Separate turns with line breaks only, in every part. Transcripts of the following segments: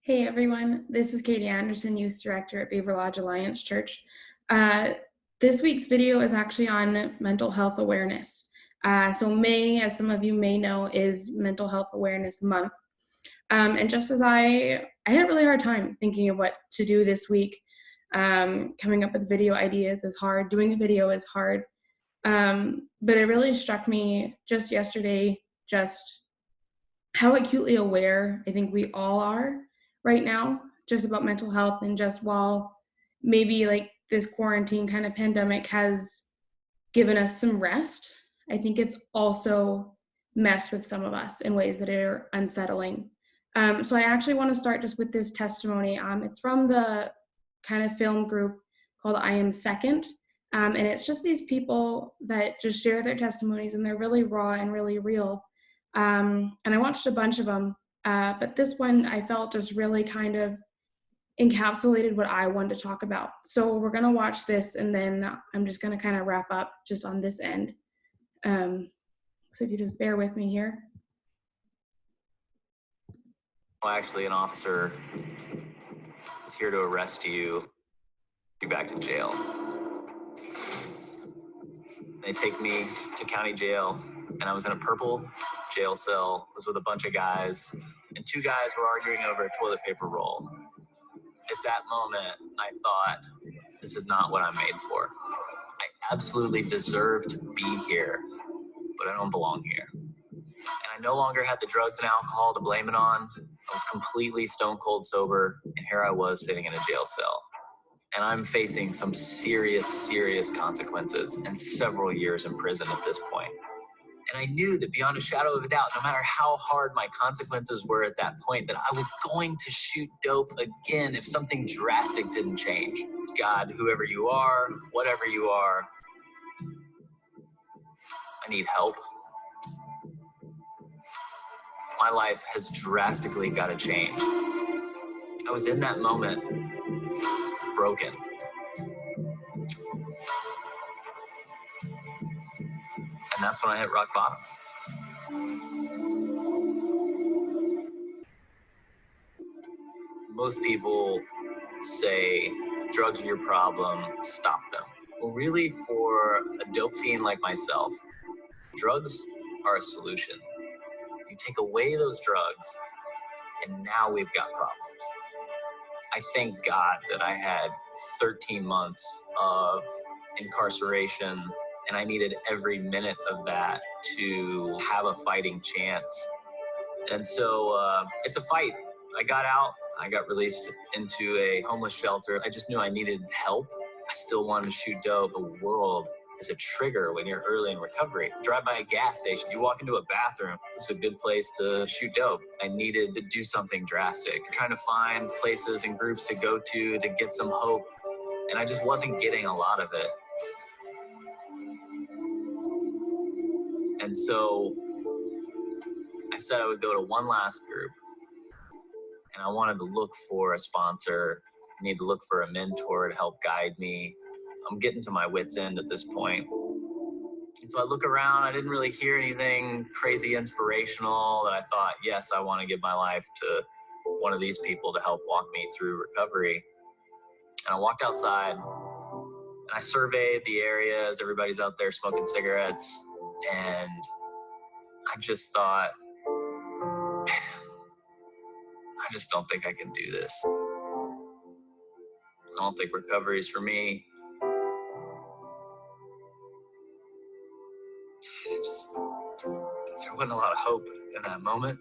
Hey everyone, this is Katy Anderson, Youth Director at Beaver Lodge Alliance Church. Uh, this week's video is actually on mental health awareness. So May, as some of you may know, is Mental Health Awareness Month. And just as I had a really hard time thinking of what to do this week. Coming up with video ideas is hard, doing a video is hard. But it really struck me just yesterday, just how acutely aware I think we all are right now, just about mental health. And just while maybe like this quarantine kind of pandemic has given us some rest, I think it's also messed with some of us in ways that are unsettling. So I actually want to start just with this testimony. It's from the kind of film group called I Am Second. And it's just these people that just share their testimonies, and they're really raw and really real. And I watched a bunch of them, but this one I felt just really kind of encapsulated what I wanted to talk about. So we're going to watch this, and then I'm just going to kind of wrap up just on this end. So if you just bear with me here.
Well, actually, an officer is here to arrest you back to jail. They take me to county jail, and I was in a purple jail cell. I was with a bunch of guys, and two guys were arguing over a toilet paper roll. At that moment, I thought, this is not what I'm made for. I absolutely deserve to be here, but I don't belong here. And I no longer had the drugs and alcohol to blame it on. I was completely stone cold sober, and here I was sitting in a jail cell. And I'm facing some serious, serious consequences and several years in prison at this point. And I knew that beyond a shadow of a doubt, no matter how hard my consequences were at that point, that I was going to shoot dope again if something drastic didn't change. God, whoever you are, whatever you are, I need help. My life has drastically got to change. I was in that moment broken. And that's when I hit rock bottom. Most people say drugs are your problem, stop them. Well, really, for a dope fiend like myself, drugs are a solution. You take away those drugs, and now we've got problems. I thank God that I had 13 months of incarceration, and I needed every minute of that to have a fighting chance. And so it's a fight. I got out. I got released into a homeless shelter. I just knew I needed help. I still wanted to shoot dope. The world is a trigger when you're early in recovery. Drive by a gas station, you walk into a bathroom, it's a good place to shoot dope. I needed to do something drastic, trying to find places and groups to go to get some hope, and I just wasn't getting a lot of it. And so I said I would go to one last group, and I wanted to look for a sponsor. I need to look for a mentor to help guide me. I'm getting to my wit's end at this point. And so I look around, I didn't really hear anything crazy inspirational that I thought, yes, I want to give my life to one of these people to help walk me through recovery. And I walked outside, and I surveyed the area as everybody's out there smoking cigarettes. And I just thought, I just don't think I can do this. I don't think recovery is for me. There wasn't a lot of hope in that moment.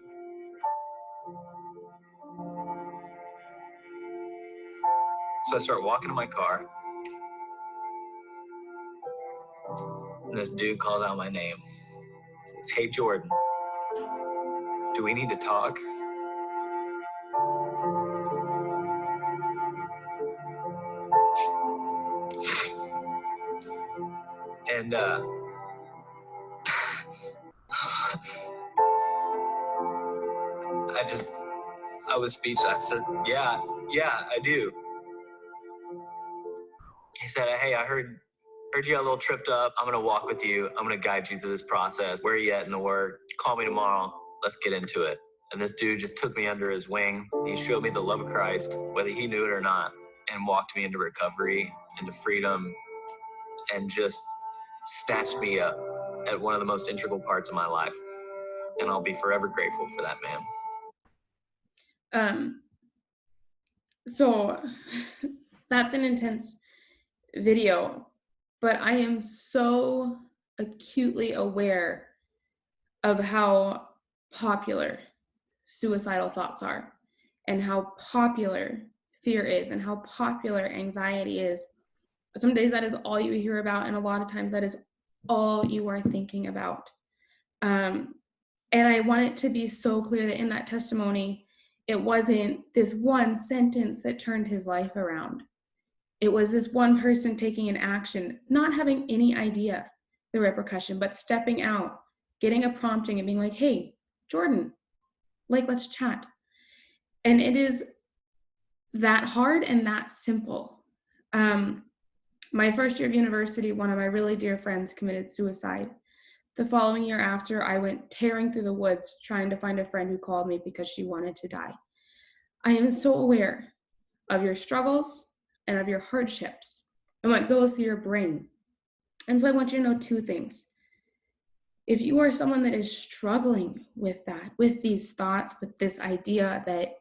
So I start walking to my car, and this dude calls out my name. He says, "Hey, Jordan, do we need to talk?" And I was speechless. I said, yeah, I do. He said, "Hey, I heard you got a little tripped up. I'm going to walk with you. I'm going to guide you through this process. Where are you at in the work? Call me tomorrow. Let's get into it." And this dude just took me under his wing. He showed me the love of Christ, whether he knew it or not, and walked me into recovery, into freedom, and just snatched me up at one of the most integral parts of my life. And I'll be forever grateful for that man.
So that's an intense video, but I am so acutely aware of how popular suicidal thoughts are, and how popular fear is, and how popular anxiety is. Some days that is all you hear about, and a lot of times that is all you are thinking about. And I want it to be so clear that in that testimony, it wasn't this one sentence that turned his life around. It was this one person taking an action, not having any idea the repercussion, but stepping out, getting a prompting and being like, hey, Jordan, like, let's chat. And it is that hard and that simple. My first year of university, one of my really dear friends committed suicide. The following year after, I went tearing through the woods trying to find a friend who called me because she wanted to die. I am so aware of your struggles and of your hardships and what goes through your brain. And so I want you to know two things. If you are someone that is struggling with that, with these thoughts, with this idea that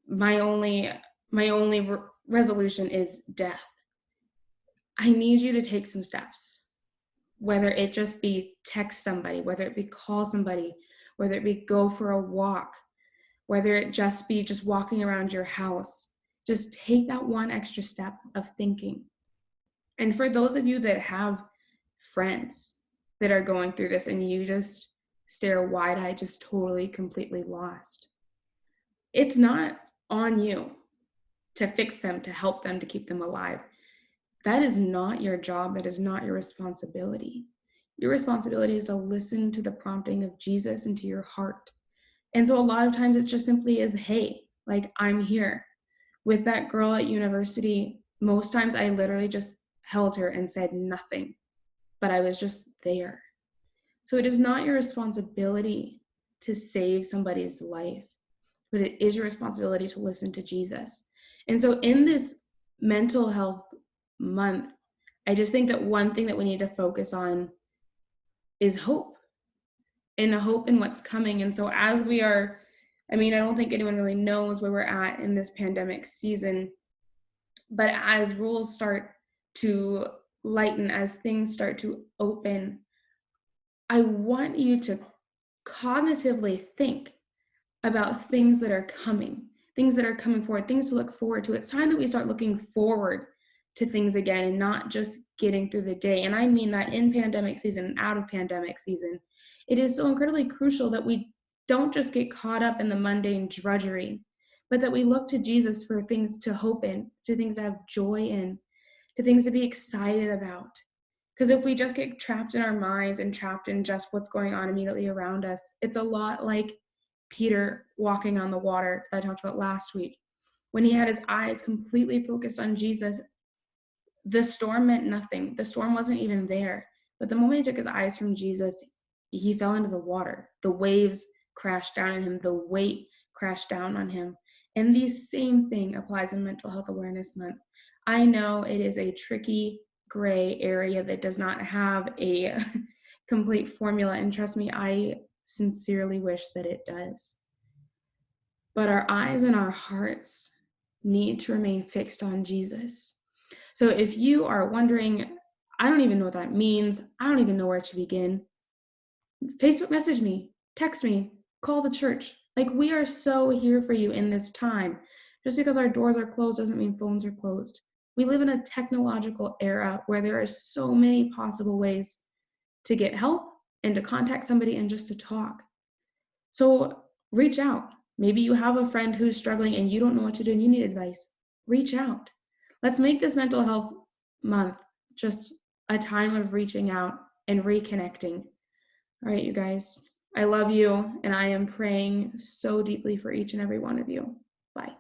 my only resolution is death, I need you to take some steps. Whether it just be text somebody, whether it be call somebody, whether it be go for a walk, whether it just be just walking around your house, just take that one extra step of thinking. And for those of you that have friends that are going through this and you just stare wide-eyed, just totally, completely lost, it's not on you to fix them, to help them, to keep them alive. That is not your job. That is not your responsibility. Your responsibility is to listen to the prompting of Jesus into your heart. And so a lot of times it just simply is, hey, like, I'm here. With that girl at university, most times I literally just held her and said nothing, but I was just there. So it is not your responsibility to save somebody's life, but it is your responsibility to listen to Jesus. And so in this mental health month, I just think that one thing that we need to focus on is hope, and hope in what's coming. And so as we are, I don't think anyone really knows where we're at in this pandemic season, but as rules start to lighten, as things start to open, I want you to cognitively think about things that are coming forward, things to look forward to. It's time that we start looking forward to things again and not just getting through the day. And I mean that in pandemic season and out of pandemic season. It is so incredibly crucial that we don't just get caught up in the mundane drudgery, but that we look to Jesus for things to hope in, to things to have joy in, to things to be excited about. Because if we just get trapped in our minds and trapped in just what's going on immediately around us, it's a lot like Peter walking on the water that I talked about last week. When he had his eyes completely focused on Jesus, the storm meant nothing. The storm wasn't even there. But the moment he took his eyes from Jesus, he fell into the water. The waves crashed down on him. The weight crashed down on him. And the same thing applies in Mental Health Awareness Month. I know it is a tricky gray area that does not have a complete formula. And trust me, I sincerely wish that it does. But our eyes and our hearts need to remain fixed on Jesus. So if you are wondering, I don't even know what that means, I don't even know where to begin, Facebook message me, text me, call the church. Like, we are so here for you in this time. Just because our doors are closed doesn't mean phones are closed. We live in a technological era where there are so many possible ways to get help and to contact somebody and just to talk. So reach out. Maybe you have a friend who's struggling and you don't know what to do and you need advice. Reach out. Let's make this mental health month just a time of reaching out and reconnecting. All right, you guys, I love you, and I am praying so deeply for each and every one of you. Bye.